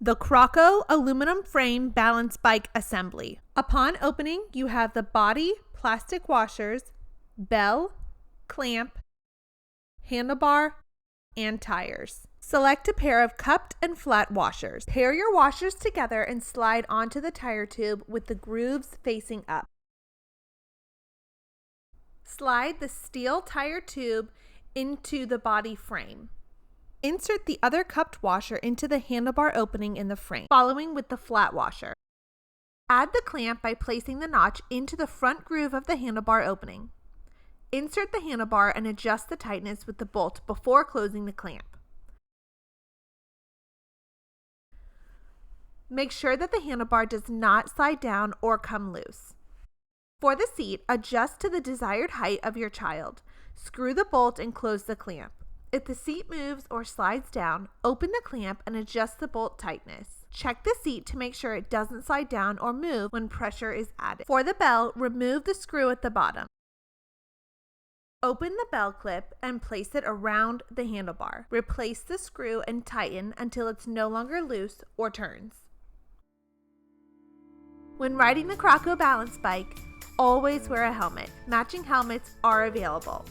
TheCroco aluminum frame balance bike assembly. Upon opening, you have the body, plastic washers, bell, clamp, handlebar, and tires. Select a pair of cupped and flat washers. Pair your washers together and slide onto the tire tube with the grooves facing up. Slide the steel tire tube into the body frame. Insert the other cupped washer into the handlebar opening in the frame, following with the flat washer. Add the clamp by placing the notch into the front groove of the handlebar opening. Insert the handlebar and adjust the tightness with the bolt before closing the clamp. Make sure that the handlebar does not slide down or come loose. For the seat, adjust to the desired height of your child. Screw the bolt and close the clamp. If the seat moves or slides down, open the clamp and adjust the bolt tightness. Check the seat to make sure it doesn't slide down or move when pressure is added. For the bell, remove the screw at the bottom. Open the bell clip and place it around the handlebar. Replace the screw and tighten until it's no longer loose or turns. When riding the TheCroco balance bike, always wear a helmet. Matching helmets are available.